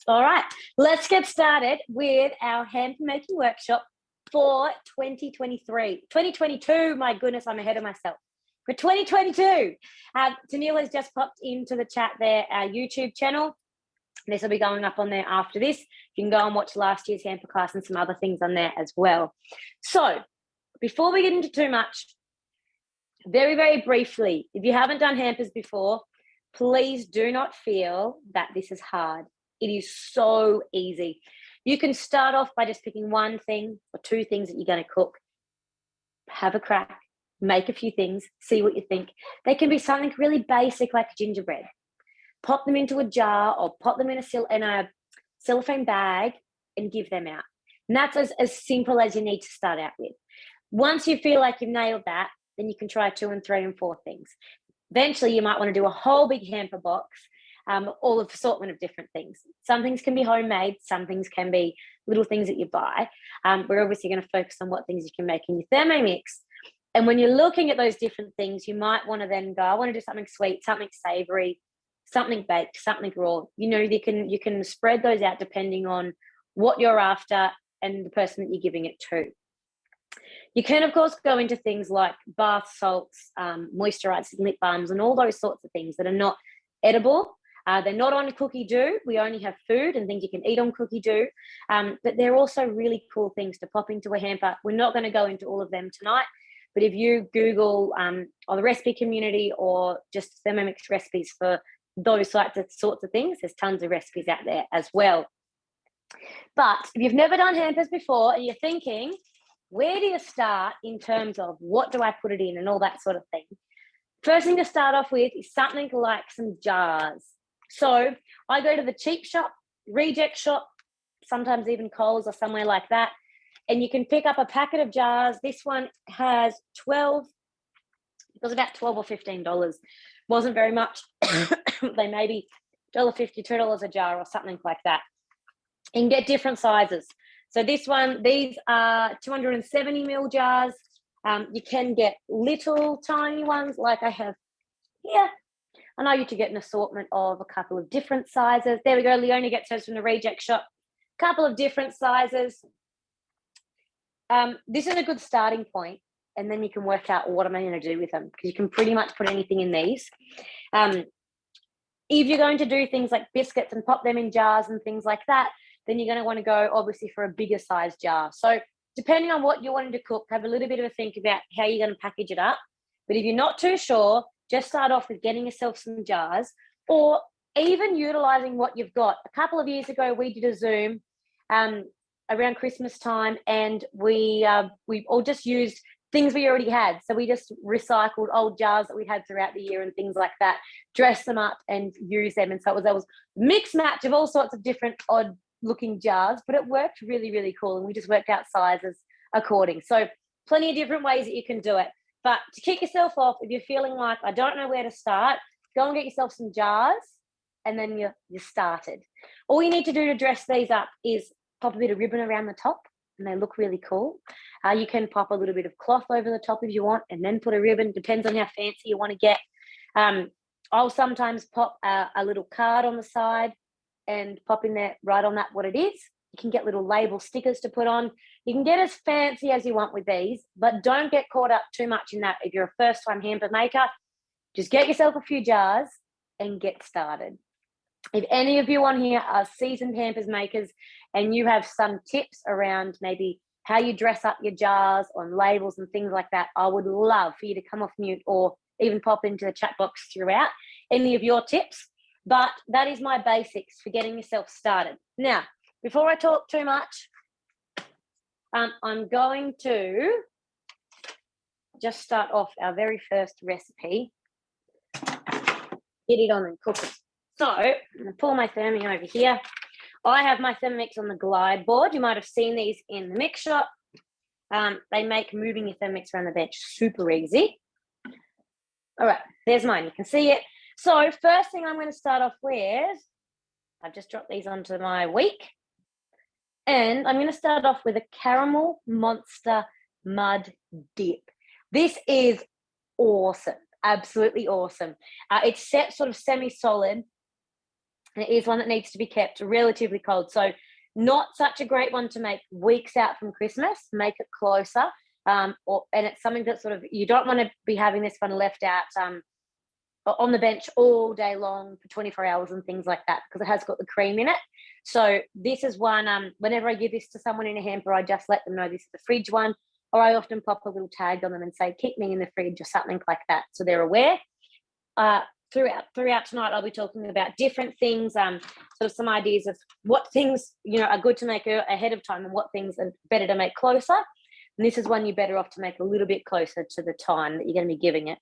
All right, let's get started with our hamper making workshop for 2023. 2022, my goodness, I'm ahead of myself. For 2022, Tennille has just popped into the chat there, our YouTube channel. This will be going up on there after this. You can go and watch last year's hamper class and some other things on there as well. So before we get into too much, very, very briefly, if you haven't done hampers before, please do not feel that this is hard. It is so easy. You can start off by just picking one thing or two things that you're going to cook. Have a crack, make a few things, see what you think. They can be something really basic like gingerbread. Pop them into a jar or pop them in a cellophane bag and give them out. And that's as simple as you need to start out with. Once you feel like you've nailed that, then you can try 2 and 3 and 4 things. Eventually, you might want to do a whole big hamper box, all of assortment of different things. Some things can be homemade, some things can be little things that you buy. We're obviously going to focus on what things you can make in your Thermomix. And when you're looking at those different things, you might want to then go, I want to do something sweet, something savory, something baked, something raw. You know, you can spread those out depending on what you're after and the person that you're giving it to. You can, of course, go into things like bath salts, moisturizers, lip balms, and all those sorts of things that are not edible. They're not on cookie dough. We only have food and things you can eat on cookie dough. But they're also really cool things to pop into a hamper. We're not going to go into all of them tonight. But if you Google on the recipe community or just Thermomix recipes for those sorts of things, there's tons of recipes out there as well. But if you've never done hampers before and you're thinking, where do you start in terms of what do I put it in and all that sort of thing? First thing to start off with is something like some jars. So I go to the cheap shop, reject shop, sometimes even Coles or somewhere like that, and you can pick up a packet of jars. This one has 12, it was about $12 or $15. Wasn't very much. They maybe $1.50, $2 a jar or something like that. And get different sizes. So these are 270 ml jars. You can get little tiny ones like I have here. I know you can get an assortment of a couple of different sizes. There we go. Leonie gets hers from the reject shop. A couple of different sizes. This is a good starting point, and then you can work out what am I going to do with them, because you can pretty much put anything in these. If you're going to do things like biscuits and pop them in jars and things like that, then you're going to want to go obviously for a bigger size jar. So depending on what you're wanting to cook, have a little bit of a think about how you're going to package it up. But if you're not too sure, just start off with getting yourself some jars, or even utilizing what you've got. A couple of years ago, we did a Zoom around Christmas time, and we all just used things we already had. So we just recycled old jars that we had throughout the year and things like that, dress them up and use them. And so that was mixed match of all sorts of different odd looking jars, but it worked really, really cool. And we just worked out sizes according. So plenty of different ways that you can do it. But to kick yourself off, if you're feeling like, I don't know where to start, go and get yourself some jars, and then you're started. All you need to do to dress these up is pop a bit of ribbon around the top, and they look really cool. You can pop a little bit of cloth over the top if you want, and then put a ribbon. Depends on how fancy you want to get. I'll sometimes pop a little card on the side and pop in there, right on that what it is. You can get little label stickers to put on. You can get as fancy as you want with these, but don't get caught up too much in that. If you're a first-time hamper maker, just get yourself a few jars and get started. If any of you on here are seasoned hampers makers and you have some tips around maybe how you dress up your jars on labels and things like that, I would love for you to come off mute or even pop into the chat box throughout any of your tips. But that is my basics for getting yourself started. Now, before I talk too much, I'm going to just start off our very first recipe. Get it on and cook it. So I'm going to pull my Thermi over here. I have my Thermomix on the glide board. You might have seen these in the mix shop. They make moving your Thermomix around the bench super easy. All right, there's mine. You can see it. So first thing I'm going to start off with, I've just dropped these onto my wheat. And I'm going to start off with a caramel monster mud dip. This is awesome. Absolutely awesome. It's set sort of semi-solid. And it is one that needs to be kept relatively cold. So not such a great one to make weeks out from Christmas. Make it closer. And it's something that sort of, you don't want to be having this one left out on the bench all day long for 24 hours and things like that, because it has got the cream in it. So this is one, whenever I give this to someone in a hamper, I just let them know this is the fridge one, or I often pop a little tag on them and say, keep me in the fridge or something like that, so they're aware. Throughout tonight, I'll be talking about different things, sort of some ideas of what things, are good to make ahead of time and what things are better to make closer. And this is one you're better off to make a little bit closer to the time that you're going to be giving it.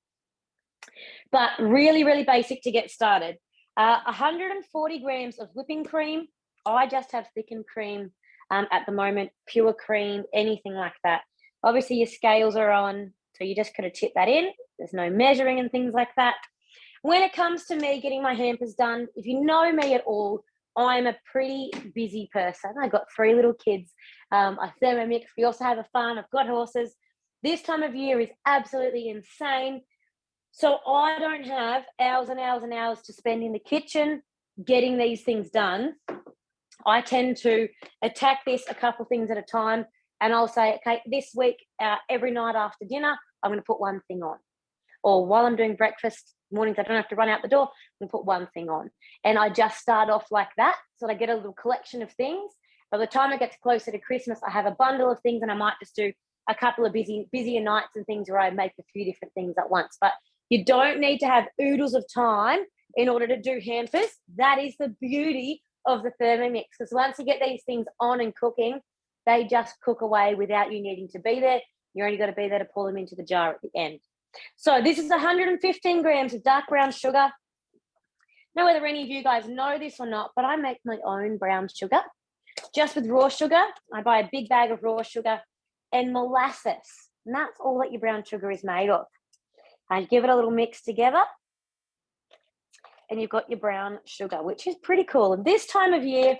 But really, really basic to get started. 140 grams of whipping cream. I just have thickened cream at the moment, pure cream, anything like that. Obviously, your scales are on, so you just got to tip that in. There's no measuring and things like that. When it comes to me getting my hampers done, if you know me at all, I'm a pretty busy person. I've got 3 little kids. I thermomix. We also have a farm. I've got horses. This time of year is absolutely insane. So I don't have hours and hours and hours to spend in the kitchen getting these things done. I tend to attack this a couple things at a time, and I'll say, okay, this week, every night after dinner, I'm going to put one thing on. Or while I'm doing breakfast, mornings I don't have to run out the door, I'm going to put one thing on. And I just start off like that, so I get a little collection of things. By the time it gets closer to Christmas, I have a bundle of things, and I might just do a couple of busier nights and things where I make a few different things at once. But you don't need to have oodles of time in order to do hampers. That is the beauty of the Thermomix, because once you get these things on and cooking, they just cook away without you needing to be there. You only got to be there to pour them into the jar at the end. So this is 115 grams of dark brown sugar. Now, whether any of you guys know this or not, but I make my own brown sugar just with raw sugar. I buy a big bag of raw sugar and molasses, and that's all that your brown sugar is made of. And give it a little mix together, and you've got your brown sugar, which is pretty cool. And this time of year,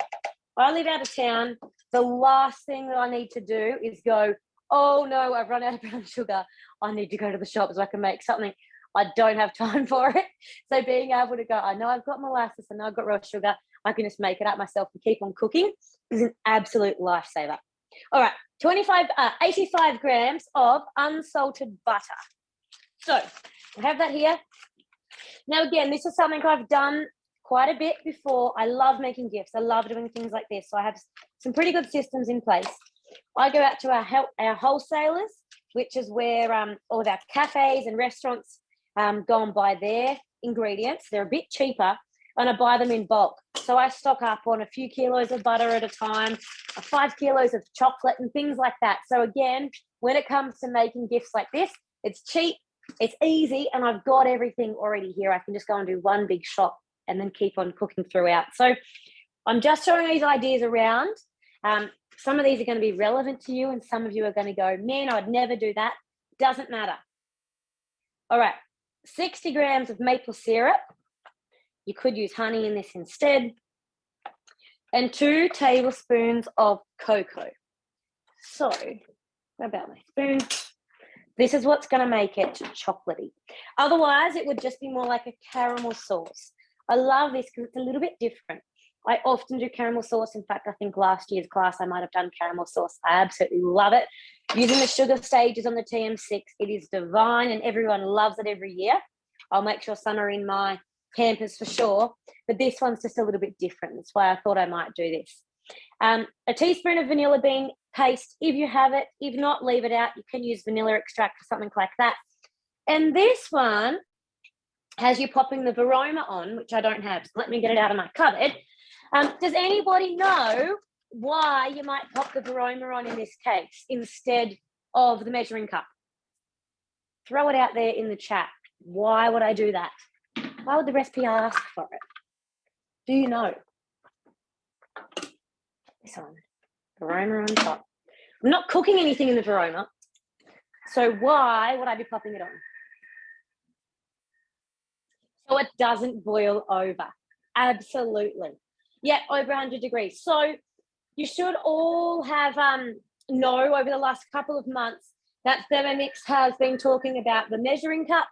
I live out of town. The last thing that I need to do is go, oh no, I've run out of brown sugar. I need to go to the shop so I can make something. I don't have time for it. So being able to go, I know I've got molasses, I know I've got raw sugar, I can just make it up myself and keep on cooking, is an absolute lifesaver. All right, 85 grams of unsalted butter. So I have that here. Now, again, this is something I've done quite a bit before. I love making gifts. I love doing things like this. So I have some pretty good systems in place. I go out to our wholesalers, which is where all of our cafes and restaurants go and buy their ingredients. They're a bit cheaper, and I buy them in bulk. So I stock up on a few kilos of butter at a time, 5 kilos of chocolate and things like that. So again, when it comes to making gifts like this, it's cheap, it's easy, and I've got everything already here. I can just go and do one big shot and then keep on cooking throughout. So I'm just showing these ideas around. Some of these are going to be relevant to you, and some of you are going to go, man, I'd never do that. Doesn't matter. All right, 60 grams of maple syrup. You could use honey in this instead. And 2 tablespoons of cocoa. So, what about my spoon? This is what's going to make it chocolatey. Otherwise, it would just be more like a caramel sauce. I love this because it's a little bit different. I often do caramel sauce. In fact, I think last year's class I might have done caramel sauce. I absolutely love it. Using the sugar stages on the TM6, it is divine and everyone loves it every year. I'll make sure some are in my hampers for sure, but this one's just a little bit different. That's why I thought I might do this. A teaspoon of vanilla bean paste, if you have it. If not, leave it out. You can use vanilla extract or something like that. And this one has you popping the Varoma on, which I don't have. So let me get it out of my cupboard. Does anybody know why you might pop the Varoma on in this case instead of the measuring cup? Throw it out there in the chat. Why would I do that? Why would the recipe ask for it? Do you know? This one, Varoma on top. I'm not cooking anything in the Varoma, so why would I be popping it on? So it doesn't boil over. Absolutely. Yeah, over 100 degrees. So you should all have know over the last couple of months that Thermomix has been talking about the measuring cup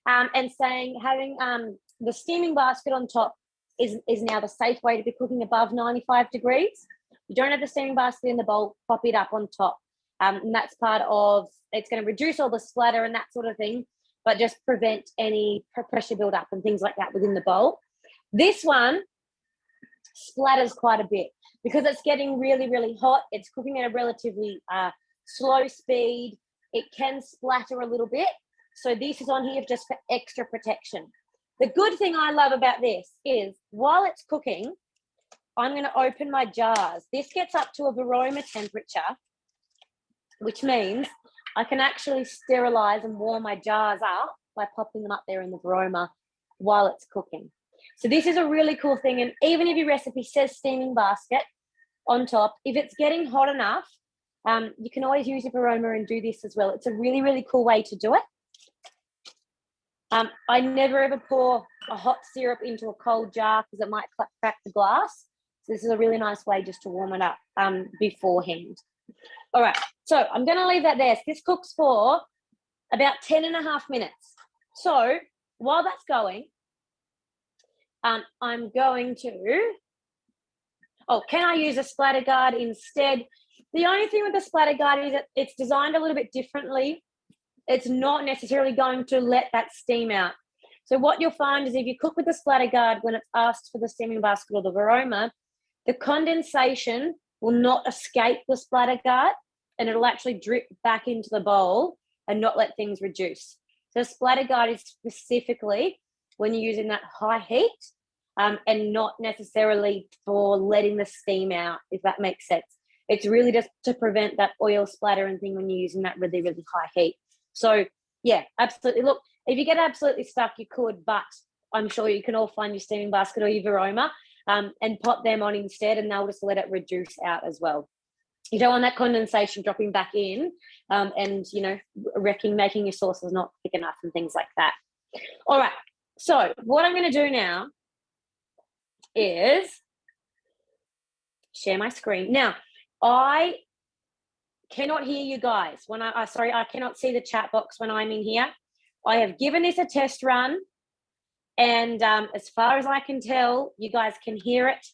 and saying having the steaming basket on top is now the safe way to be cooking above 95 degrees. You don't have the steaming basket in the bowl, pop it up on top. And that's part of, it's going to reduce all the splatter and that sort of thing, but just prevent any pressure build-up and things like that within the bowl. This one splatters quite a bit because it's getting really, really hot. It's cooking at a relatively slow speed. It can splatter a little bit. So this is on here just for extra protection. The good thing I love about this is while it's cooking, I'm going to open my jars. This gets up to a varoma temperature, which means I can actually sterilize and warm my jars up by popping them up there in the varoma while it's cooking. So this is a really cool thing. And even if your recipe says steaming basket on top, if it's getting hot enough, you can always use your varoma and do this as well. It's a really, really cool way to do it. I never ever pour a hot syrup into a cold jar because it might crack the glass. So this is a really nice way just to warm it up beforehand. All right, so I'm going to leave that there. So this cooks for about 10.5 minutes. So while that's going, I'm going to, can I use a splatter guard instead? The only thing with the splatter guard is that it's designed a little bit differently. It's not necessarily going to let that steam out. So what you'll find is if you cook with the splatter guard when it's asked for the steaming basket or the varoma, the condensation will not escape the splatter guard and it'll actually drip back into the bowl and not let things reduce. So splatter guard is specifically when you're using that high heat and not necessarily for letting the steam out, if that makes sense. It's really just to prevent that oil splatter and thing when you're using that really, really high heat. So yeah, absolutely. Look, if you get absolutely stuck, you could, but I'm sure you can all find your steaming basket or your varoma and pop them on instead, and they'll just let it reduce out as well. You don't want that condensation dropping back in and, you know, making your sauces not thick enough and things like that. All right. So what I'm going to do now is share my screen. Now, I cannot hear you guys when I cannot see the chat box when I'm in here. I have given this a test run, and as far as I can tell, you guys can hear it.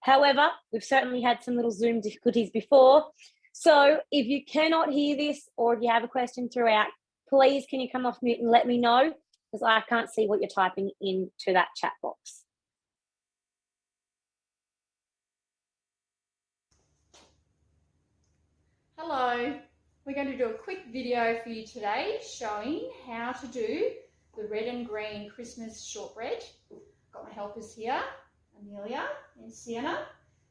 However, we've certainly had some little Zoom difficulties before. So if you cannot hear this or if you have a question throughout, please can you come off mute and let me know, because I can't see what you're typing into that chat box. Hello, we're going to do a quick video for you today showing how to do the red and green Christmas shortbread. Got my helpers here, Amelia and Sienna.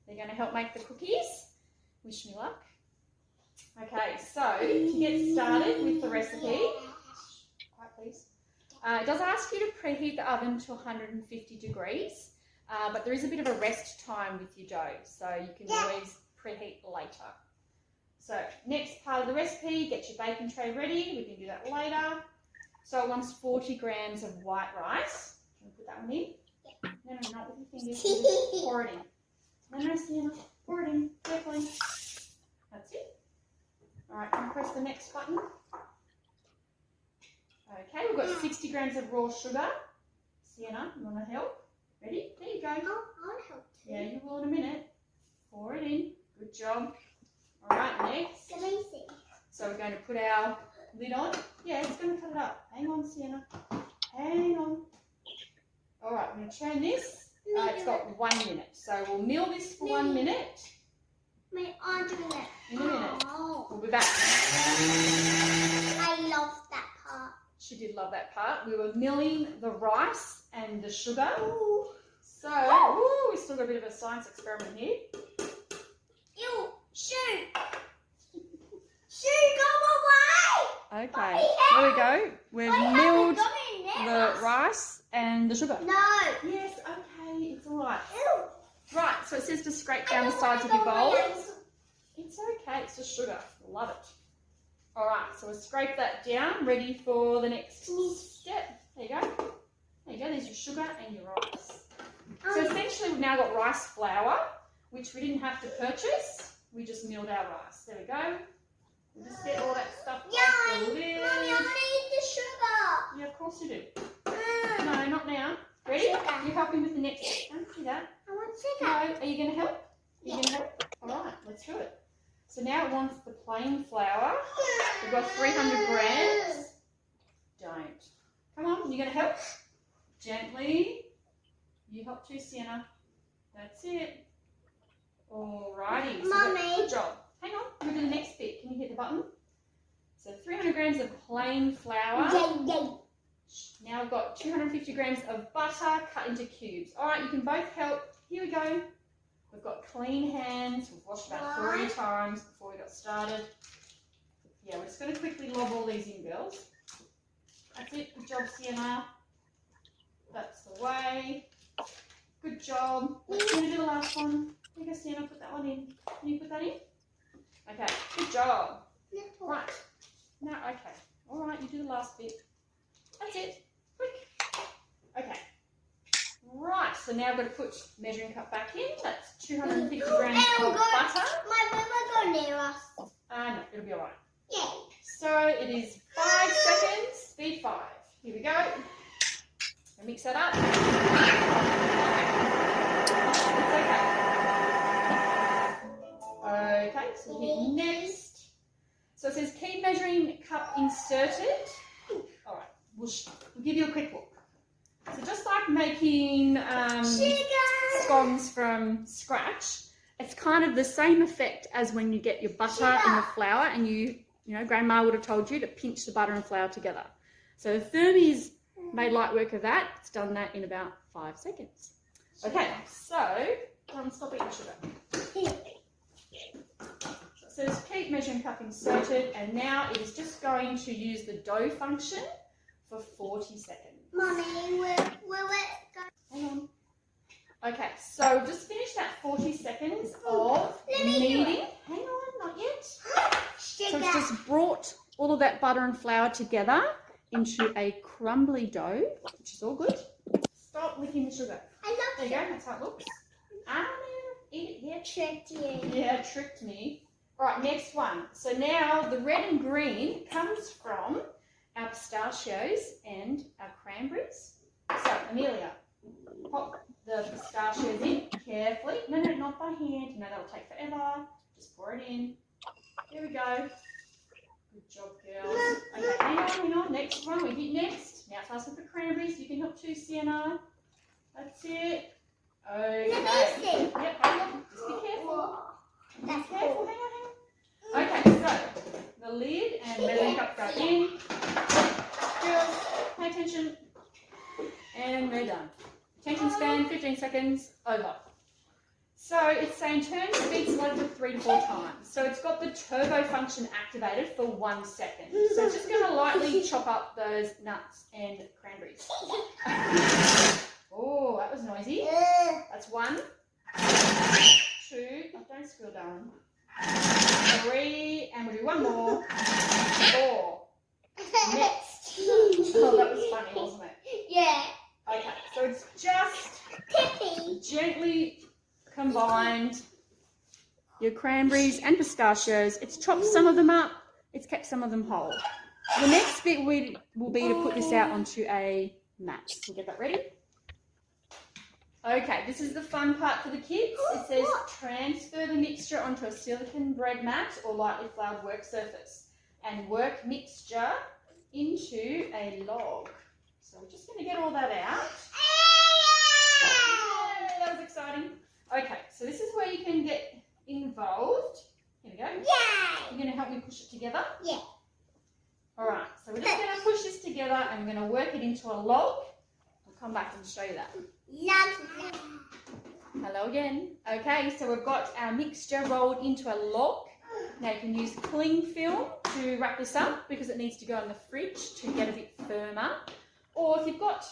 They're going to help make the cookies. Wish me luck. Okay, so to get started with the recipe, quiet please. It does ask you to preheat the oven to 150 degrees, but there is a bit of a rest time with your dough, so you can always preheat later. So next part of the recipe, get your baking tray ready. We can do that later. So it wants 40 grams of white rice. Can we put that one in? Yeah. No, not with your fingers. Just pour it in. No, Sienna. Pour it in carefully. That's it. All right, can you press the next button? Okay, we've got 60 grams of raw sugar. Sienna, you want to help? Ready? There you go. I'll help too. Yeah, you will in a minute. Pour it in. Good job. All right, next. Let me see. So we're going to put our lid on. Yeah, it's going to cut it up. Hang on, Sienna. Hang on. All right, we're going to turn this. It's got 1 minute. So we'll mill this for 1 minute. My arm doing it. In a minute. Oh. We'll be back. I love that part. She did love that part. We were milling the rice and the sugar. Ooh. So, we still got a bit of a science experiment here. Ew, shoot. Shoot, go away. Okay, there we go. We've milled the rice and the sugar. No. Yes, okay, it's all right. Ew. Right, so it says to scrape down the sides of your bowl. It's okay, it's just sugar. Love it. All right, so we'll scrape that down, ready for the next step. There you go. There you go, there's your sugar and your rice. So essentially we've now got rice flour, which we didn't have to purchase. We just milled our rice. There we go. We'll just get all that stuff off the lid. Mommy, I want to eat the sugar. Yeah, of course you do. No, not now. Ready? Sugar. You're helping with the next step. you that. I want to No, that. are you going to help? You going to help? All right, let's do it. So now it wants the plain flour. We've got 300 grams. Don't. Come on, you going to help? Gently. You help too, Sienna. That's it. Alrighty. So Mummy. good job. Hang on, we'll do the next bit. Can you hit the button? So 300 grams of plain flour. Now we've got 250 grams of butter cut into cubes. All right, you can both help. Here we go. We've got clean hands. We've washed about 3 times before we got started. Yeah, we're just going to quickly lob all these in, girls. That's it. Good job, Sienna. That's the way. Good job. Let's do the last one. Here you go, Sienna. Put that one in. Can you put that in? Okay. Good job. Right. No, okay. All right, you do the last bit. That's it. Quick. Okay. Right, so now I've got to put measuring cup back in. That's 250 grams of butter. My river go near us. No, it'll be all right. Yeah. So it is 5 seconds, speed 5. Here we go. I'll mix that up. It's okay. Okay, so hit next. So it says keep measuring cup inserted. All right, we'll give you a quick look. So just like making scones from scratch, it's kind of the same effect as when you get your butter and the flour, and you know, Grandma would have told you to pinch the butter and flour together. So Thermie's made light work of that. It's done that in about 5 seconds. Okay, so stop eating sugar. So just keep measuring cup inserted, and now it is just going to use the dough function for 40 seconds. Mummy, will it go? Hang on. Okay, so just finish that 40 seconds of kneading. Hang on, not yet. So it's just brought all of that butter and flour together into a crumbly dough, which is all good. Stop licking the sugar. I love There you go, that's how it looks. Ah, eat it, yeah. tricked you. Yeah, it tricked me. All right, next one. So now the red and green comes from our pistachios and our cranberries. So, Amelia, pop the pistachios in carefully. No, not by hand. No, that'll take forever. Just pour it in. There we go. Good job, girls. Okay, hang on. Next one. We hit next. Now it's asking for cranberries. You can help too, Sienna. That's it. Okay. Yep, hang on. Just be careful. That's Be careful. cool. Hang on. Okay, so the lid and measuring cup go in. Girls, pay attention. And we're done. Attention span, 15 seconds, over. So it's saying turn speed selected 3 to 4 times. So it's got the turbo function activated for 1 second. So it's just going to lightly chop up those nuts and cranberries. Oh, that was noisy. That's 1, 2, oh, don't squeal, darling. 3, and we'll do 1 more. 4. Next. Oh, that was funny, wasn't it? Yeah. Okay, so it's just Tippy. gently combined your cranberries and pistachios. It's chopped some of them up, it's kept some of them whole. The next bit will be to put this out onto a mat. We'll get that ready. Okay, this is the fun part for the kids. It says transfer the mixture onto a silicone bread mat or lightly floured work surface and work mixture into a log. So we're just going to get all that out. Yay, that was exciting. Okay, so this is where you can get involved. Here we go. Yay. You're going to help me push it together? Yeah. All right, so we're just going to push this together and we're going to work it into a log. I'll come back and show you that. Love. Hello again. Okay, so we've got our mixture rolled into a log. Now you can use cling film to wrap this up because it needs to go in the fridge to get a bit firmer. Or if you've got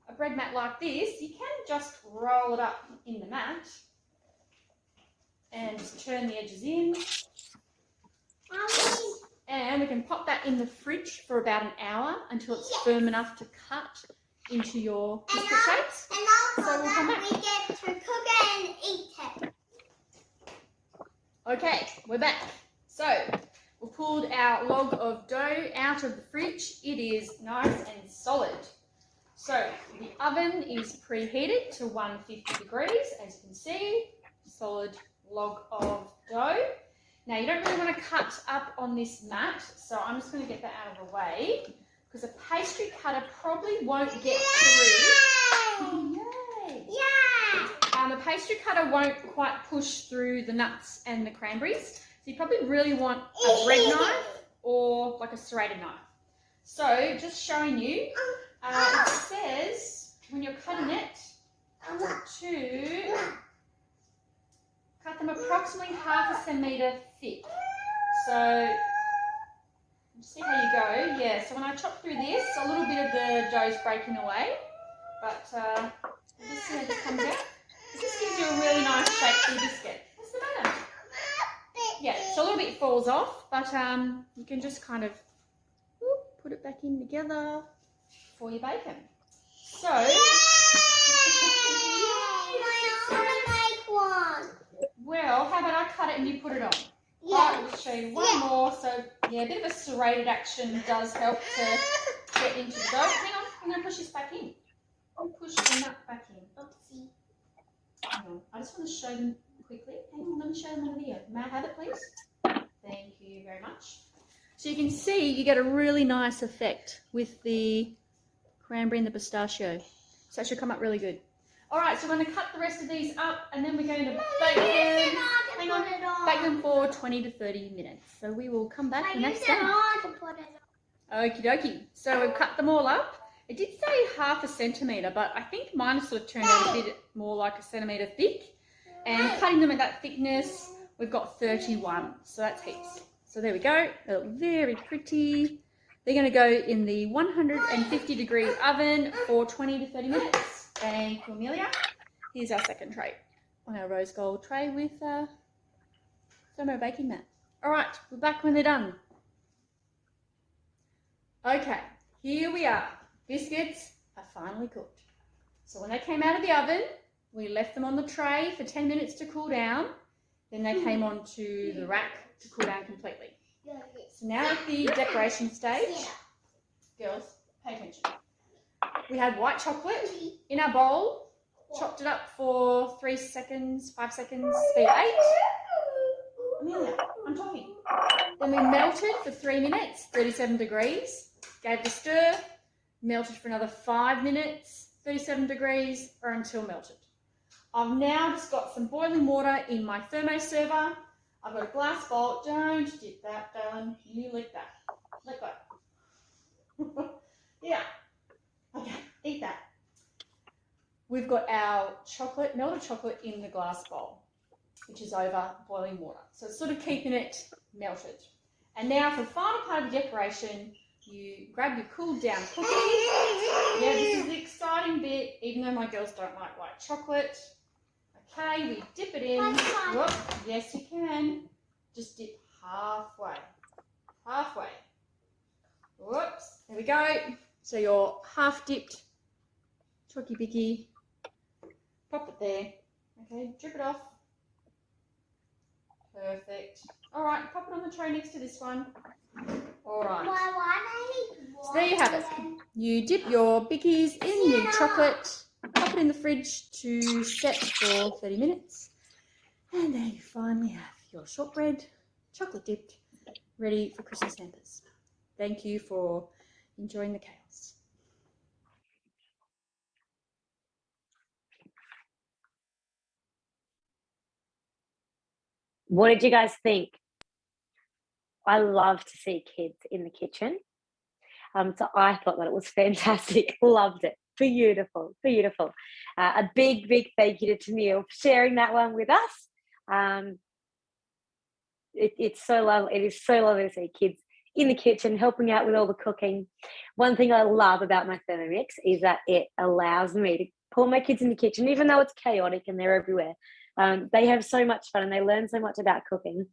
a bread mat like this, you can just roll it up in the mat and just turn the edges in. And we can pop that in the fridge for about an hour until it's firm enough to cut into your biscuit shapes. And also So we'll come back. we get to cook it and eat it. Okay, we're back. So we've pulled our log of dough out of the fridge. It is nice and solid. So The oven is preheated to 150 degrees, as you can see, solid log of dough. Now you don't really want to cut up on this mat, so I'm just going to get that out of the way because a pastry cutter probably won't get through. Yay! Yeah. The pastry cutter won't quite push through the nuts and the cranberries, so you probably really want a bread knife or like a serrated knife. So just showing you, it says when you're cutting it to cut them approximately half a centimetre thick. So see how you go. Yeah, so when I chop through this, a little bit of the dough's breaking away, but just see how this comes out. This gives you a really nice shape for your biscuit. What's the matter? Yeah, so a little bit falls off, but you can just kind of put it back in together for your bacon. So, well, how about I cut it and you put it on? Yeah. Right, we'll show you one more. So, yeah, a bit of a serrated action does help to get into the dough. Hang on, I'm going to push this back in. Push the nut back in. Oopsie. Hang on, I just want to show them quickly. Hang on, let me show them on the video. May I have it, please? Thank you very much. So you can see you get a really nice effect with the cranberry and the pistachio. So that should come up really good. All right, so we're going to cut the rest of these up and then we're going to bake them. Hang on, bake them for 20 to 30 minutes. So we will come back the next day. Okie dokie. So we've cut them all up. It did say half a centimetre, but I think mine sort of turned out a bit more like a centimetre thick. And cutting them at that thickness, we've got 31. So that's heaps. So there we go. They look very pretty. They're going to go in the 150 degree oven for 20 to 30 minutes. Thank you, Amelia. Here's our second tray on our rose gold tray with thermo baking mat. All right, we're back when they're done. Okay, here we are. Biscuits are finally cooked. So when they came out of the oven, we left them on the tray for 10 minutes to cool down. Then they came onto the rack to cool down completely. So now at the decoration stage, girls, pay attention. We had white chocolate in our bowl, chopped it up for 3 seconds, 5 seconds, speed 8. Amelia, I'm talking. Then we melted for 3 minutes, 37 degrees, gave it a stir, melted for another 5 minutes, 37 degrees, or until melted. I've now just got some boiling water in my thermo server. I've got a glass bowl. Don't dip that, darling. You lick that. Let go. Yeah. Okay, eat that. We've got our chocolate, melted chocolate in the glass bowl, which is over boiling water. So it's sort of keeping it melted. And now for the final part of the decoration, you grab your cooled down cookie. Yeah, this is the exciting bit, even though my girls don't like white chocolate. Okay, we dip it in. Whoop, yes, you can. Just dip halfway. Halfway. Whoops, there we go. So your half dipped chocky bicky, pop it there. Okay, drip it off. Perfect. All right, pop it on the tray next to this one. All right. So there you have it. You dip your bickies in the chocolate, pop it in the fridge to set for 30 minutes. And there you finally have your shortbread, chocolate dipped, ready for Christmas hampers. Thank you for enjoying the chaos. What did you guys think? I love to see kids in the kitchen. So I thought that it was fantastic. Loved it. Beautiful, beautiful. A big, big thank you to Tennille for sharing that one with us. It's so lovely. It is so lovely to see kids in the kitchen helping out with all the cooking. One thing I love about my Thermomix is that it allows me to pull my kids in the kitchen, even though it's chaotic and they're everywhere. They have so much fun and they learn so much about cooking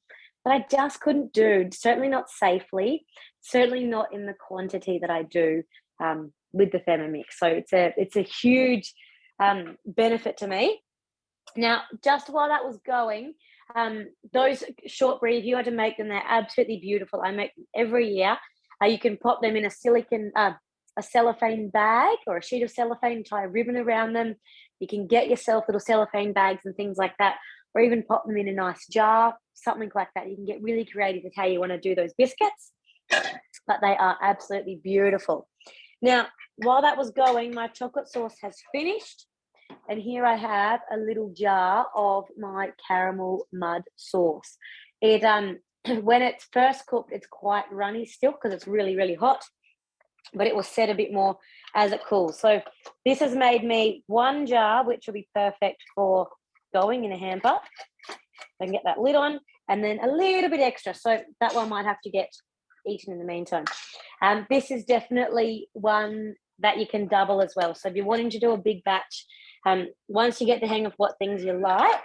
that I just couldn't do, certainly not safely, certainly not in the quantity that I do with the Thermomix. So it's a huge benefit to me. Now, just while that was going, those shortbread, if you had to make them, they're absolutely beautiful. I make them every year. You can pop them in a a cellophane bag or a sheet of cellophane, tie a ribbon around them. You can get yourself little cellophane bags and things like that, or even pop them in a nice jar, something like that. You can get really creative with how you want to do those biscuits, but they are absolutely beautiful. Now, while that was going, my chocolate sauce has finished, and here I have a little jar of my caramel mud sauce. It when it's first cooked, it's quite runny still because it's really, really hot, but it will set a bit more as it cools. So this has made me one jar, which will be perfect for going in a hamper. I can get that lid on, and then a little bit extra. So that one might have to get eaten in the meantime. This is definitely one that you can double as well. So if you're wanting to do a big batch, once you get the hang of what things you like,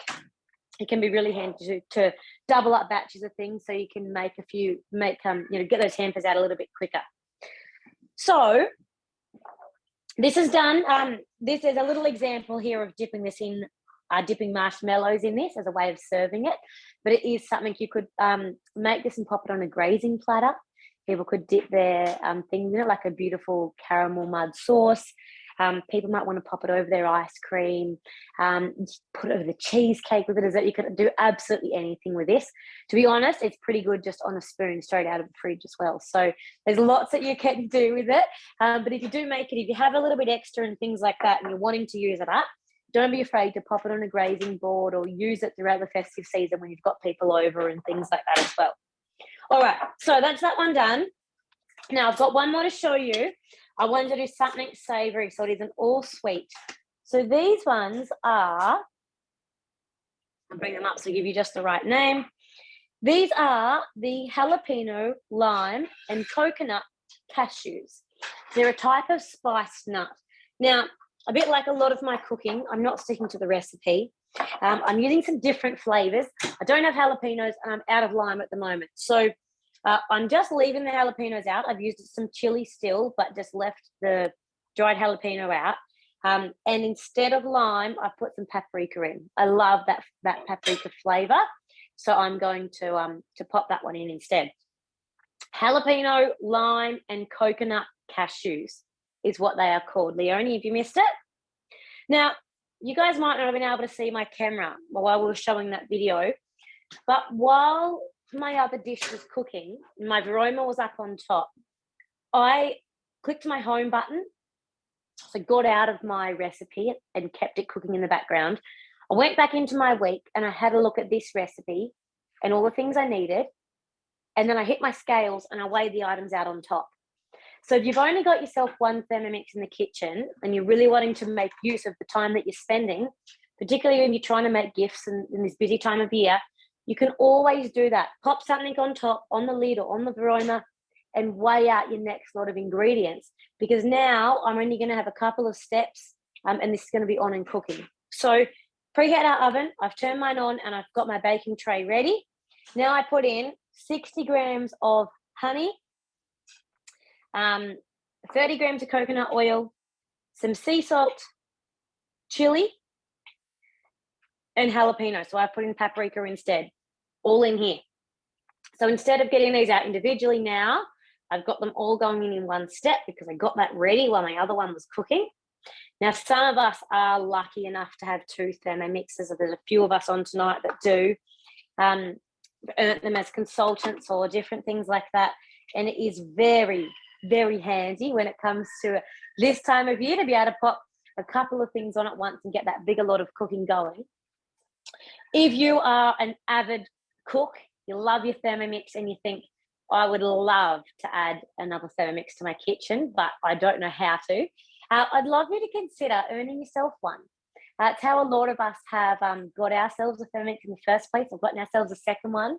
it can be really handy to double up batches of things so you can make get those hampers out a little bit quicker. So this is done. This is a little example here of dipping marshmallows in this as a way of serving it, but it is something you could make this and pop it on a grazing platter. People could dip their things in it, like a beautiful caramel mud sauce. People might want to pop it over their ice cream, put it over the cheesecake with it. You could do absolutely anything with this. To be honest, it's pretty good just on a spoon straight out of the fridge as well. So there's lots that you can do with it. But if you do make it, if you have a little bit extra and things like that and you're wanting to use it up, don't be afraid to pop it on a grazing board or use it throughout the festive season when you've got people over and things like that as well. All right, so that's that one done. Now I've got one more to show you. I wanted to do something savoury, so it isn't all sweet. So these ones are, I'll bring them up so I give you just the right name. These are the jalapeno, lime, and coconut cashews. They're a type of spiced nut. Now, a bit like a lot of my cooking, I'm not sticking to the recipe. I'm using some different flavours. I don't have jalapenos and I'm out of lime at the moment. So I'm just leaving the jalapenos out. I've used some chili still, but just left the dried jalapeno out. And instead of lime, I put some paprika in. I love that paprika flavour. So I'm going to pop that one in instead. Jalapeno, lime, and coconut cashews is what they are called. Leonie, have you missed it? Now, you guys might not have been able to see my camera while we were showing that video, but while my other dish was cooking, my varoma was up on top, I clicked my home button, so got out of my recipe and kept it cooking in the background. I went back into my week and I had a look at this recipe and all the things I needed, and then I hit my scales and I weighed the items out on top. So if you've only got yourself one Thermomix in the kitchen and you're really wanting to make use of the time that you're spending, particularly when you're trying to make gifts in this busy time of year, you can always do that. Pop something on top, on the lid or on the varoma, and weigh out your next lot of ingredients, because now I'm only going to have a couple of steps and this is going to be on and cooking. So preheat our oven. I've turned mine on and I've got my baking tray ready. Now I put in 60 grams of honey, 30 grams of coconut oil, some sea salt, chili, and jalapeno. So I put in paprika instead, all in here. So instead of getting these out individually now, I've got them all going in one step because I got that ready while my other one was cooking. Now, some of us are lucky enough to have two Thermomixes. There's a few of us on tonight that do. Earn them as consultants or different things like that. And it is very, very handy when it comes to this time of year to be able to pop a couple of things on at once and get that bigger lot of cooking going. If you are an avid cook, you love your Thermomix and you think, I would love to add another Thermomix to my kitchen, but I don't know how to, I'd love you to consider earning yourself one. It's how a lot of us have got ourselves a Thermomix in the first place. I've gotten ourselves a second one.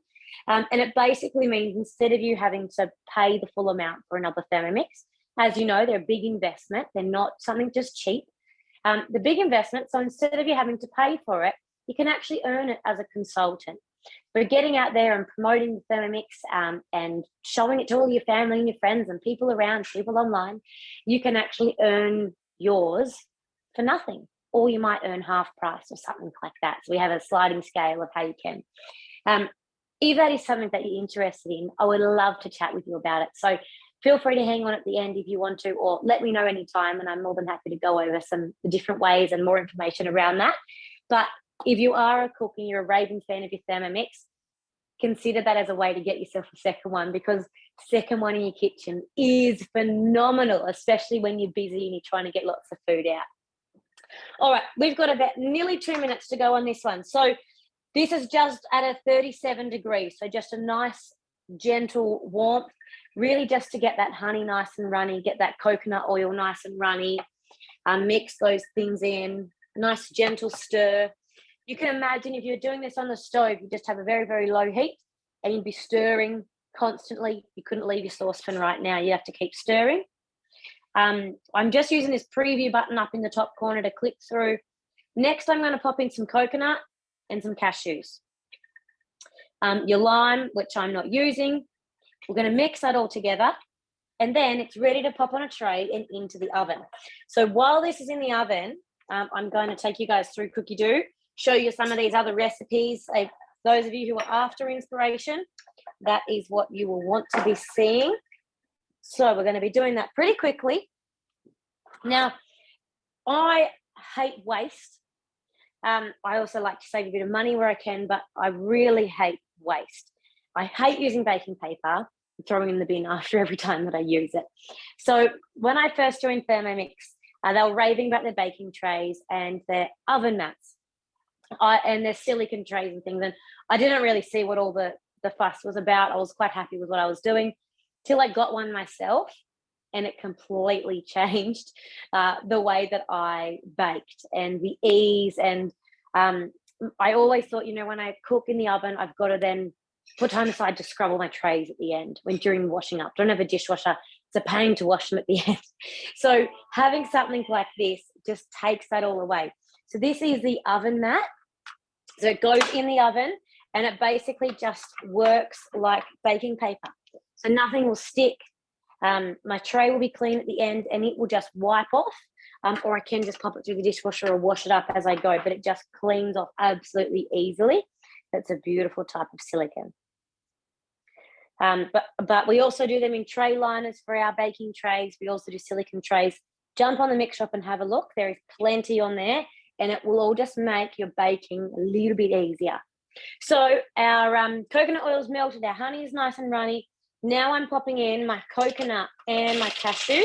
And it basically means instead of you having to pay the full amount for another Thermomix, as you know, they're a big investment. They're not something just cheap. The big investment, so instead of you having to pay for it, you can actually earn it as a consultant. But getting out there and promoting the Thermomix and showing it to all your family and your friends and people around, people online, you can actually earn yours for nothing. Or you might earn half price or something like that. So we have a sliding scale of how you can. If that is something that you're interested in, I would love to chat with you about it. So Feel free to hang on at the end if you want to, or let me know anytime, and I'm more than happy to go over some different ways and more information around that. But if you are a cook and you're a raving fan of your Thermomix, consider that as a way to get yourself a second one, because second one in your kitchen is phenomenal, especially when you're busy and you're trying to get lots of food out. All right, we've got about nearly 2 minutes to go on this one. So this is just at a 37 degrees, so just a nice, gentle warmth, really just to get that honey nice and runny, get that coconut oil nice and runny, mix those things in, nice gentle stir. You can imagine if you're doing this on the stove, you just have a very, very low heat and you'd be stirring constantly. You couldn't leave your saucepan right now. You have to keep stirring. I'm just using this preview button up in the top corner to click through. Next, I'm going to pop in some coconut and some cashews. Your lime, which I'm not using. We're going to mix that all together, and then it's ready to pop on a tray and into the oven. So while this is in the oven, I'm going to take you guys through Cookie Doo, show you some of these other recipes. Those of you who are after inspiration, that is what you will want to be seeing. So we're going to be doing that pretty quickly. Now, I hate waste. I also like to save a bit of money where I can, but I really hate waste. I hate using baking paper and throwing in the bin after every time that I use it. So when I first joined Thermomix, they were raving about their baking trays and their oven mats and their silicone trays and things. And I didn't really see what all the fuss was about. I was quite happy with what I was doing till I got one myself, and it completely changed the way that I baked and the ease. And I always thought, when I cook in the oven, I've got to then put time aside to scrub all my trays at the end during washing up. Don't have a dishwasher. It's a pain to wash them at the end. So having something like this just takes that all away. So this is the oven mat. So it goes in the oven and it basically just works like baking paper. So nothing will stick. My tray will be clean at the end and it will just wipe off, or I can just pop it through the dishwasher or wash it up as I go, but it just cleans off absolutely easily. That's a beautiful type of silicone. But we also do them in tray liners for our baking trays. We also do silicone trays. Jump on the mix shop and have a look. There is plenty on there, and it will all just make your baking a little bit easier. So our coconut oil is melted. Our honey is nice and runny. Now I'm popping in my coconut and my cashews.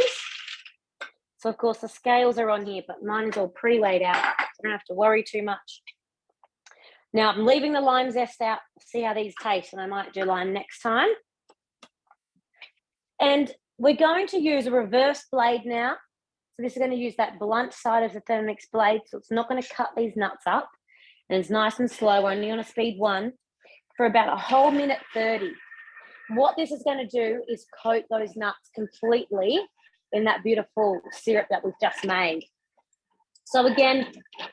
So, of course, the scales are on here, but mine is all pre-weighed out. So I don't have to worry too much. Now, I'm leaving the lime zest out. See how these taste, and I might do lime next time. And we're going to use a reverse blade now. So this is going to use that blunt side of the Thermomix blade, so it's not going to cut these nuts up. And it's nice and slow, only on a speed 1, for about a whole minute 30. What this is going to do is coat those nuts completely in that beautiful syrup that we've just made. So again,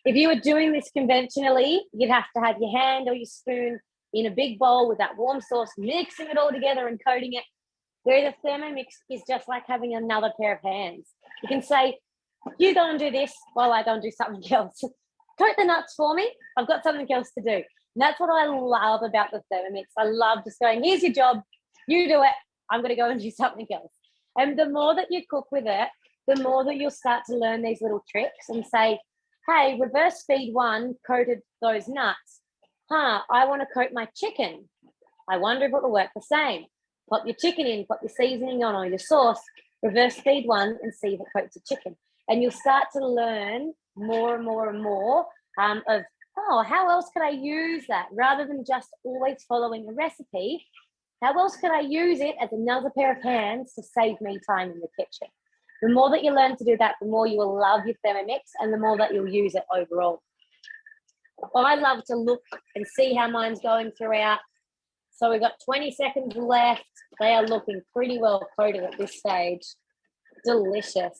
if you were doing this conventionally, you'd have to have your hand or your spoon in a big bowl with that warm sauce, mixing it all together and coating it. Where the Thermomix is just like having another pair of hands. You can say, you go and do this while I go and do something else. Coat the nuts for me. I've got something else to do. And that's what I love about the Thermomix. I love just going, here's your job. You do it. I'm going to go and do something else. And the more that you cook with it, the more that you'll start to learn these little tricks and say, hey, reverse speed 1 coated those nuts. I want to coat my chicken. I wonder if it will work the same. Pop your chicken in, pop your seasoning on or your sauce, reverse speed 1 and see if it coats the chicken. And you'll start to learn more and more and more of, how else could I use that? Rather than just always following a recipe, how else could I use it as another pair of hands to save me time in the kitchen? The more that you learn to do that, the more you will love your Thermomix and the more that you'll use it overall. I love to look and see how mine's going throughout. So we've got 20 seconds left. They are looking pretty well coated at this stage. Delicious.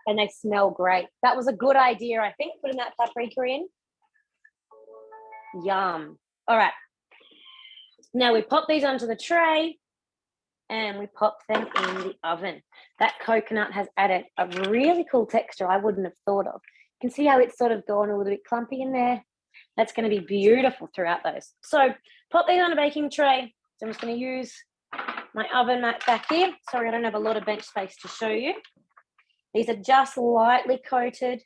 And they smell great. That was a good idea, I think, putting that paprika in. Yum. All right. Now we pop these onto the tray and we pop them in the oven. That coconut has added a really cool texture I wouldn't have thought of. You can see how it's sort of gone a little bit clumpy in there. That's going to be beautiful throughout those. So pop these on a baking tray. So I'm just going to use my oven mat back here. Sorry, I don't have a lot of bench space to show you. These are just lightly coated.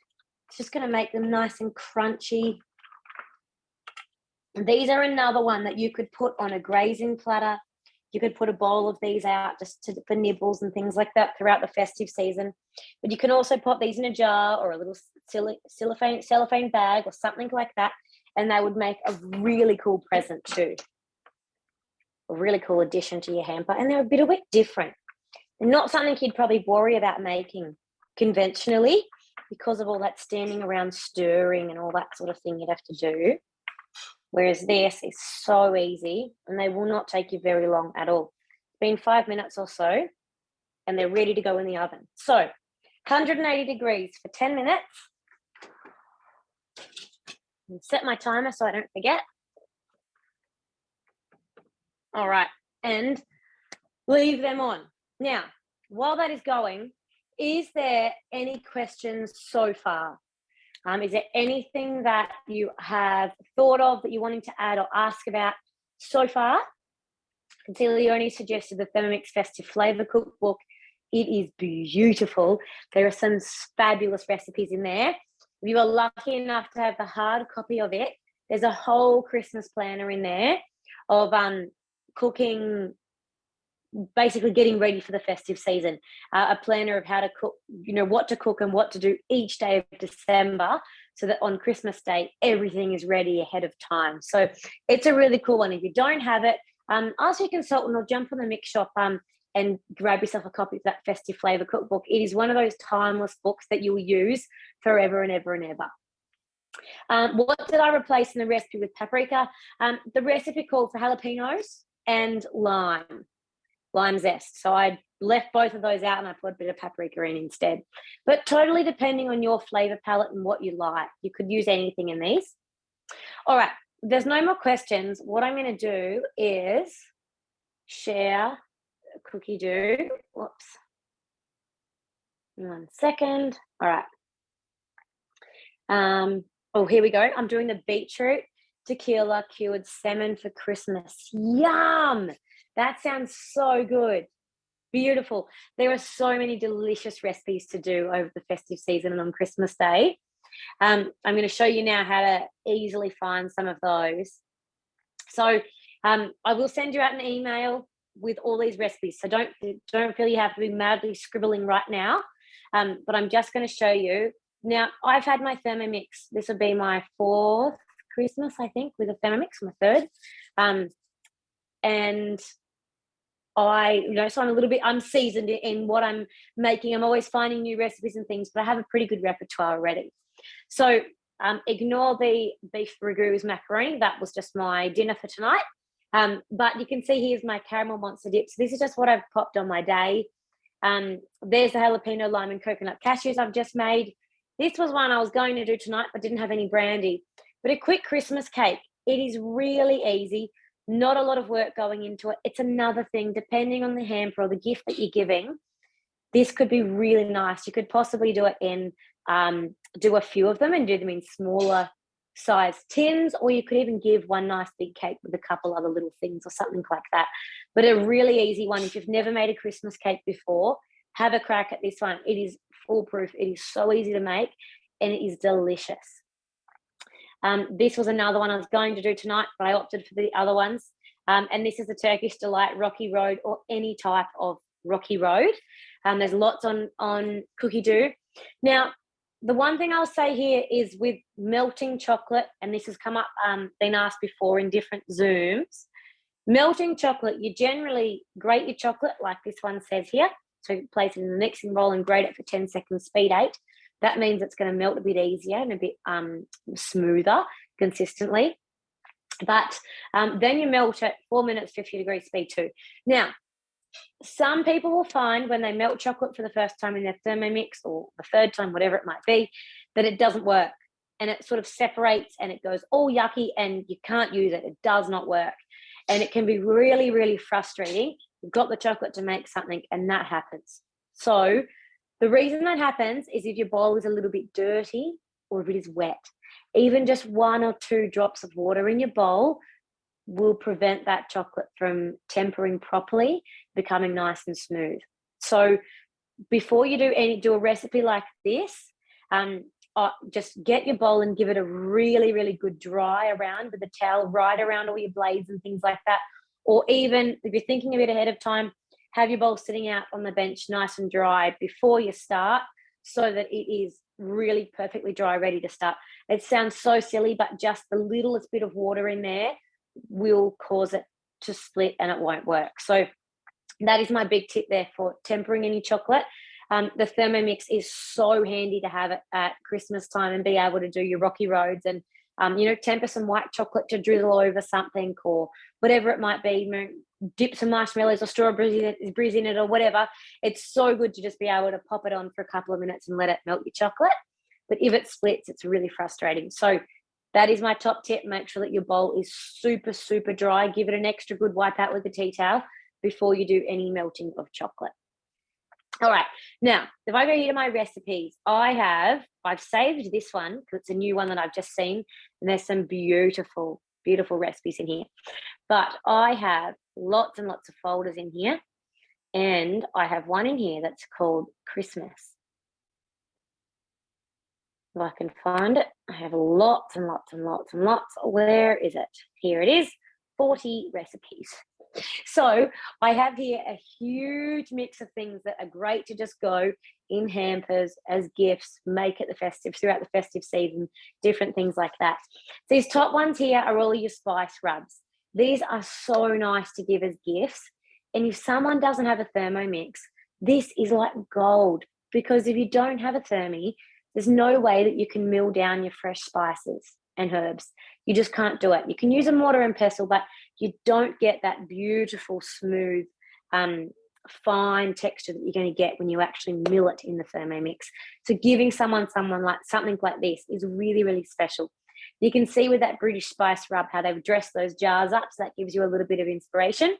It's just going to make them nice and crunchy. And these are another one that you could put on a grazing platter. You could put a bowl of these out just for nibbles and things like that throughout the festive season. But you can also pop these in a jar or a little cellophane bag or something like that, and they would make a really cool present too. A really cool addition to your hamper. And they're a bit different. And not something you'd probably worry about making conventionally because of all that standing around stirring and all that sort of thing you'd have to do. Whereas this is so easy and they will not take you very long at all. It's been 5 minutes or so and they're ready to go in the oven. So 180 degrees for 10 minutes. And set my timer so I don't forget. All right, and leave them on. Now, while that is going, is there any questions so far? Is there anything that you have thought of that you're wanting to add or ask about so far? I can see Leonie suggested the Thermomix Festive Flavour Cookbook. It is beautiful. There are some fabulous recipes in there. If you are lucky enough to have the hard copy of it, there's a whole Christmas planner in there of cooking, basically getting ready for the festive season, a planner of how to cook, what to cook and what to do each day of December so that on Christmas Day, everything is ready ahead of time. So it's a really cool one. If you don't have it, ask your consultant or jump on the Mix Shop and grab yourself a copy of that Festive Flavour Cookbook. It is one of those timeless books that you'll use forever and ever and ever. What did I replace in the recipe with paprika? The recipe called for jalapenos and lime zest. So I left both of those out and I put a bit of paprika in instead. But totally depending on your flavour palette and what you like. You could use anything in these. All right, there's no more questions. What I'm going to do is share cookie dough. Whoops. 1 second. All right. Oh, here we go. I'm doing the beetroot tequila cured salmon for Christmas. Yum! That sounds so good. Beautiful. There are so many delicious recipes to do over the festive season and on Christmas Day. I'm going to show you now how to easily find some of those. So I will send you out an email with all these recipes. So don't feel you have to be madly scribbling right now. But I'm just going to show you. Now, I've had my Thermomix. This will be my 4th Christmas, I think, with a Thermomix, my 3rd. And so I'm seasoned in what I'm making. I'm always finding new recipes and things, but I have a pretty good repertoire already. So ignore the beef ragu macaroni. That was just my dinner for tonight. But you can see here's my caramel monster dip. So this is just what I've popped on my day. There's the jalapeno, lime and coconut cashews I've just made. This was one I was going to do tonight, but didn't have any brandy. But a quick Christmas cake. It is really easy. Not a lot of work going into it. It's another thing, depending on the hamper or the gift that you're giving, this could be really nice. You could possibly do it in, do a few of them and do them in smaller size tins, or you could even give one nice big cake with a couple other little things or something like that. But a really easy one, if you've never made a Christmas cake before, have a crack at this one. It is foolproof. It is so easy to make and it is delicious. This was another one I was going to do tonight, but I opted for the other ones. And this is the Turkish Delight Rocky Road, or any type of Rocky Road. There's lots on cookie dough. Now, the one thing I'll say here is with melting chocolate, and this has come up, been asked before in different Zooms, melting chocolate, you generally grate your chocolate like this one says here. So you place it in the mixing bowl and grate it for 10 seconds, speed 8. That means it's going to melt a bit easier and a bit smoother consistently. But then you melt it 4 minutes, 50 degrees, speed 2. Now, some people will find when they melt chocolate for the first time in their Thermomix, or the third time, whatever it might be, that it doesn't work. And it sort of separates and it goes all yucky and you can't use it. It does not work. And it can be really, really frustrating. You've got the chocolate to make something and that happens. So the reason that happens is if your bowl is a little bit dirty or if it is wet. Even just 1 or 2 drops of water in your bowl will prevent that chocolate from tempering properly, becoming nice and smooth. So before you do a recipe like this, just get your bowl and give it a really, really good dry around with a towel right around all your blades and things like that. Or even if you're thinking a bit ahead of time, have your bowl sitting out on the bench nice and dry before you start, so that it is really perfectly dry, ready to start. It sounds so silly, but just the littlest bit of water in there will cause it to split and it won't work. So that is my big tip there for tempering any chocolate. The Thermomix is so handy to have it at Christmas time and be able to do your rocky roads and, temper some white chocolate to drizzle over something or whatever it might be, dip some marshmallows or strawberries in it or whatever. It's so good to just be able to pop it on for a couple of minutes and let it melt your chocolate. But if it splits, it's really frustrating. So that is my top tip. Make sure that your bowl is super, super dry. Give it an extra good wipe out with a tea towel before you do any melting of chocolate. All right, now if I go here to my recipes, I've saved this one because it's a new one that I've just seen, and there's some beautiful, beautiful recipes in here. But I have lots and lots of folders in here, and I have one in here that's called Christmas. If I can find it, I have lots and lots and lots and lots. Where is it? Here it is, 40 recipes. So I have here a huge mix of things that are great to just go in hampers as gifts, make it throughout the festive season, different things like that. These top ones here are all your spice rubs. These are so nice to give as gifts. And if someone doesn't have a Thermomix, this is like gold, because if you don't have a Thermi, there's no way that you can mill down your fresh spices and herbs. You just can't do it. You can use a mortar and pestle, but you don't get that beautiful, smooth, fine texture that you're going to get when you actually mill it in the Thermomix. So giving someone like something like this is really, really special. You can see with that British spice rub how they've dressed those jars up, so that gives you a little bit of inspiration.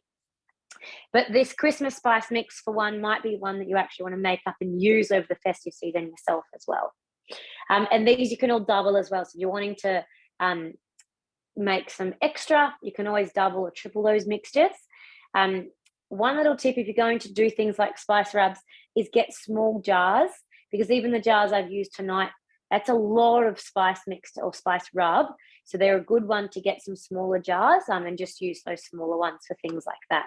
But this Christmas spice mix, for one, might be one that you actually want to make up and use over the festive season yourself as well. And these you can all double as well. So if you're wanting to make some extra, you can always double or triple those mixtures. One little tip, if you're going to do things like spice rubs, is get small jars, because even the jars I've used tonight, that's a lot of spice mixture or spice rub. So they're a good one to get some smaller jars and just use those smaller ones for things like that.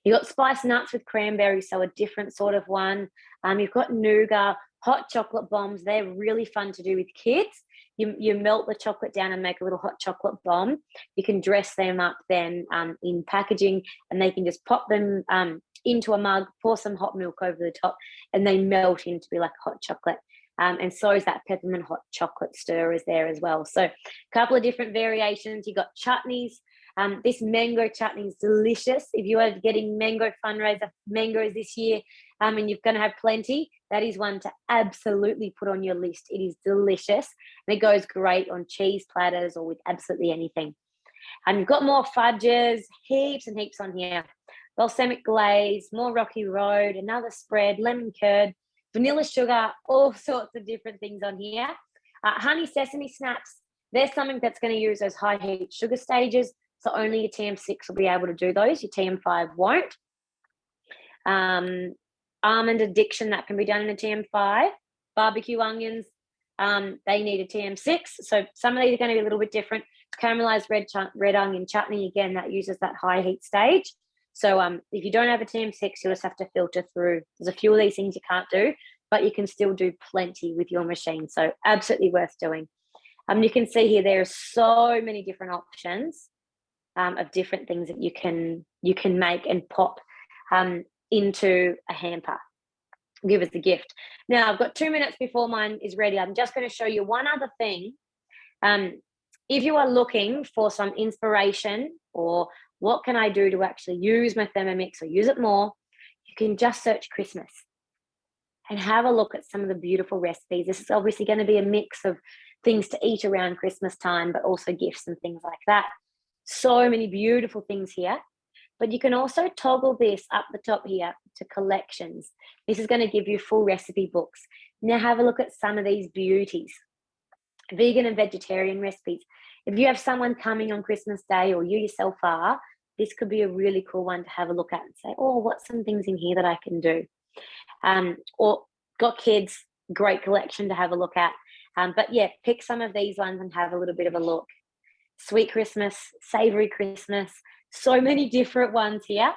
You've got spice nuts with cranberry, so a different sort of one. You've got nougat, hot chocolate bombs. They're really fun to do with kids. You melt the chocolate down and make a little hot chocolate bomb. You can dress them up then in packaging, and they can just pop them into a mug, pour some hot milk over the top, and they melt into be like hot chocolate. And so is that peppermint hot chocolate stirrers there as well. So a couple of different variations. You've got chutneys. This mango chutney is delicious. If you are getting mango fundraiser mangoes this year and you're going to have plenty, that is one to absolutely put on your list. It is delicious. And it goes great on cheese platters or with absolutely anything. You've got more fudges, heaps and heaps on here. Balsamic glaze, more rocky road, another spread, lemon curd, vanilla sugar, all sorts of different things on here. Honey sesame snaps, there's something that's going to use those high heat sugar stages. So only your TM6 will be able to do those. Your TM5 won't. Almond addiction, that can be done in a TM5. Barbecue onions, they need a TM6. So some of these are going to be a little bit different. Caramelized red onion chutney, again, that uses that high heat stage. So if you don't have a TM6, you'll just have to filter through. There's a few of these things you can't do, but you can still do plenty with your machine. So absolutely worth doing. You can see here there are so many different options of different things that you can make and pop into a hamper. Give as a gift. Now, I've got 2 minutes before mine is ready. I'm just going to show you one other thing. If you are looking for some inspiration or what can I do to actually use my Thermomix or use it more, you can just search Christmas and have a look at some of the beautiful recipes. This is obviously going to be a mix of things to eat around Christmas time, but also gifts and things like that. So many beautiful things here. But you can also toggle this up the top here to collections. This is going to give you full recipe books. Now have a look at some of these beauties. vegan and vegetarian recipes. If you have someone coming on Christmas Day or you yourself are, this could be a really cool one to have a look at and say, oh, what's some things in here that I can do? Or got kids, great collection to have a look at. But yeah, pick some of these ones and have a little bit of a look. Sweet Christmas, Savory Christmas, so many different ones here.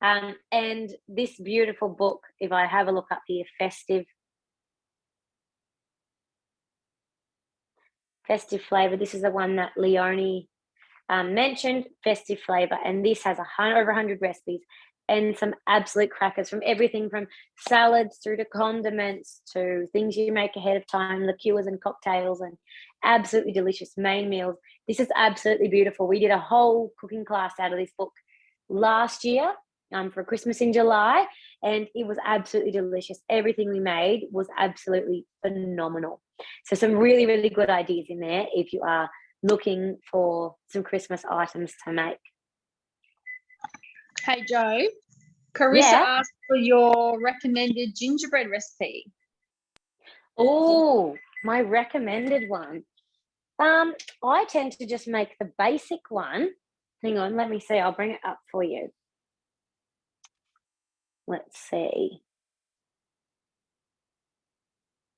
And this beautiful book, if I have a look up here, Festive Flavor. This is the one that Leonie mentioned, Festive Flavor, and this has over 100 recipes and some absolute crackers, from everything from salads through to condiments to things you make ahead of time, liqueurs and cocktails, and absolutely delicious main meals. This is absolutely beautiful. We did a whole cooking class out of this book last year for Christmas in July, and it was absolutely delicious. Everything we made was absolutely phenomenal. So some really, really good ideas in there if you are looking for some Christmas items to make. Hey, Joe. Carissa asked for your recommended gingerbread recipe. Oh, my recommended one. I tend to just make the basic one. Hang on, let me see. I'll bring it up for you. Let's see.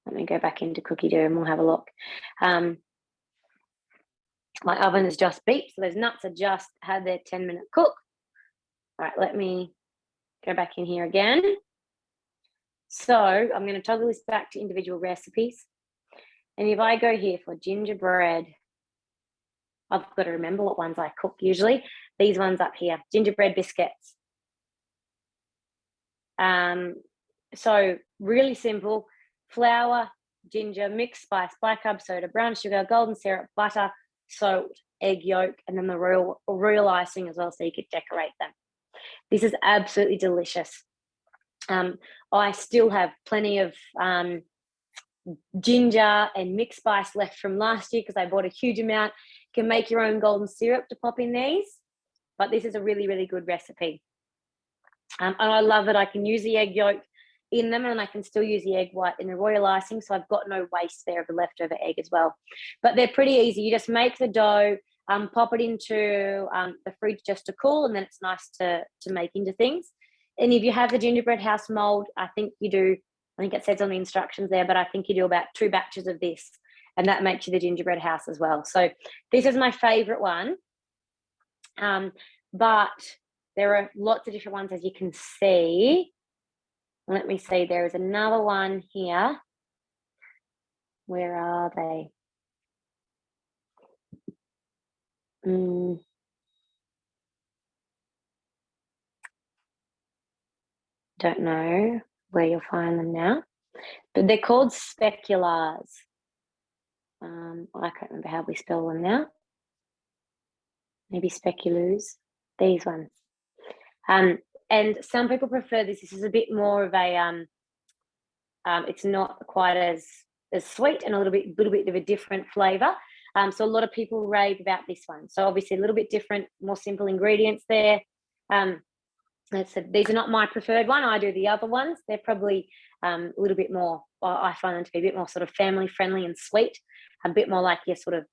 Let me go back into Cookie Dough and we'll have a look. My oven has just beeped, so those nuts have just had their 10-minute cook. All right, let me go back in here again. So I'm going to toggle this back to individual recipes. And if I go here for gingerbread, I've got to remember what ones I cook usually. These ones up here, gingerbread biscuits. So really simple: flour, ginger, mixed spice, black carb soda, brown sugar, golden syrup, butter, salt, egg yolk, and then the royal icing as well, so you could decorate them. This is absolutely delicious. I still have plenty of ginger and mixed spice left from last year because I bought a huge amount. You can make your own golden syrup to pop in these, but this is a really, really good recipe. And I love that I can use the egg yolk in them, and I can still use the egg white in the royal icing, so I've got no waste there of the leftover egg as well. But they're pretty easy. You just make the dough, pop it into the fridge just to cool, and then it's nice to make into things. And if you have the gingerbread house mold, I think it says on the instructions there, but I think you do about 2 batches of this, and that makes you the gingerbread house as well. So this is my favorite one. But there are lots of different ones, as you can see. Let me see, there is another one here. Where are they? Don't know where you'll find them now, but they're called speculars. I can't remember how we spell them now. Maybe speculars. These ones. And some people prefer this. This is a bit more of a it's not quite as sweet, and a little bit of a different flavour. So a lot of people rave about this one. So obviously a little bit different, more simple ingredients there. These are not my preferred one. I do the other ones. They're probably a little bit more, I find them to be a bit more sort of family friendly and sweet, a bit more like your sort of,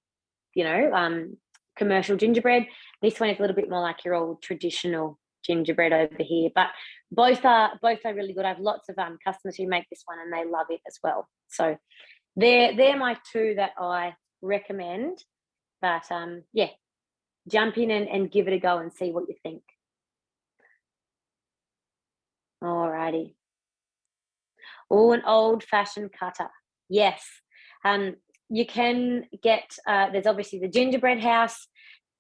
commercial gingerbread. This one is a little bit more like your old traditional gingerbread over here, but both are really good. I have lots of customers who make this one and they love it as well. So they're my 2 that I recommend. But yeah, jump in and give it a go and see what you think. Alrighty. Oh, an old-fashioned cutter. Yes. You can get, there's obviously the gingerbread house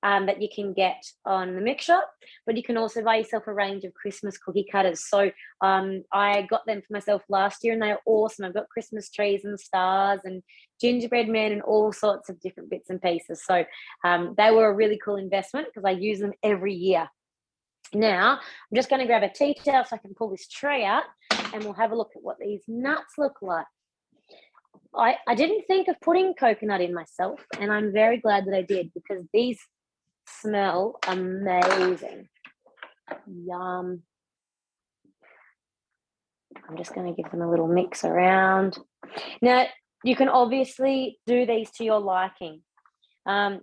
that you can get on the mix shop, but you can also buy yourself a range of Christmas cookie cutters. So I got them for myself last year and they're awesome. I've got Christmas trees and stars and gingerbread men and all sorts of different bits and pieces. So they were a really cool investment because I use them every year. Now, I'm just going to grab a tea towel so I can pull this tray out and we'll have a look at what these nuts look like. I didn't think of putting coconut in myself, and I'm very glad that I did because these smell amazing. Yum. I'm just going to give them a little mix around. Now, You can obviously do these to your liking. I'm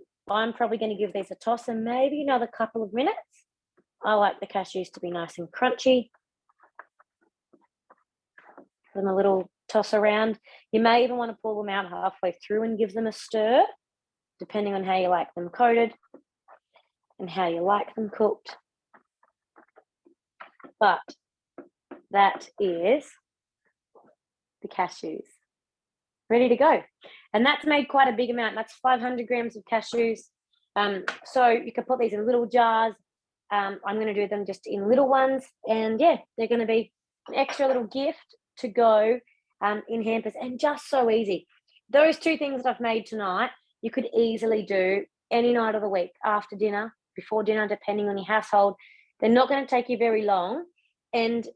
probably going to give these a toss and maybe another couple of minutes. I like the cashews to be nice and crunchy. Give them a little toss around. You may even want to pull them out halfway through and give them a stir, depending on how you like them coated and how you like them cooked. But that is the cashews ready to go. And that's made quite a big amount. That's 500 grams of cashews. So you can put these in little jars. I'm going to do them just in little ones. And yeah, they're going to be an extra little gift to go in Hampers, and just so easy. Those two things that I've made tonight, you could easily do any night of the week, after dinner, before dinner, depending on your household. They're not going to take you very long. And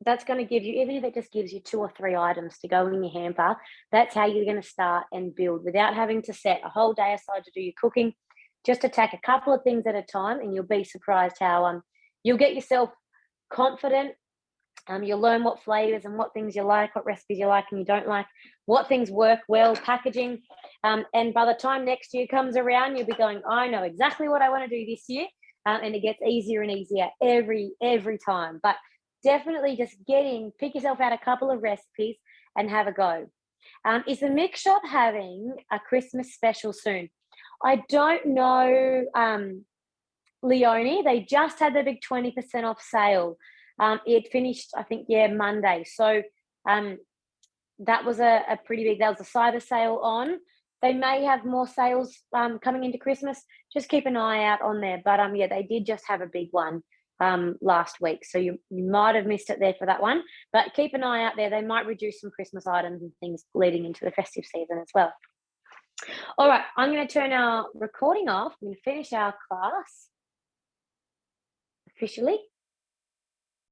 that's going to give you, even if it just gives you 2 or 3 items to go in your hamper, that's how you're going to start and build without having to set a whole day aside to do your cooking. Just attack a couple of things at a time, and you'll be surprised how you'll get yourself confident. You'll learn what flavors and what things you like, what recipes you like and you don't like, what things work well, packaging. And by the time next year comes around, you'll be going, I know exactly what I want to do this year. And it gets easier and easier every time. But definitely just pick yourself out a couple of recipes and have a go. Is the mix shop having a Christmas special soon? I don't know, Leonie. They just had their big 20% off sale. It finished, I think, Monday. So that was a pretty big, that was a cyber sale on. They may have more sales coming into Christmas. Just keep an eye out on there. But they did just have a big one last week. So you might have missed it there for that one. But keep an eye out there. They might reduce some Christmas items and things leading into the festive season as well. All right, I'm going to turn our recording off. I'm going to finish our class officially.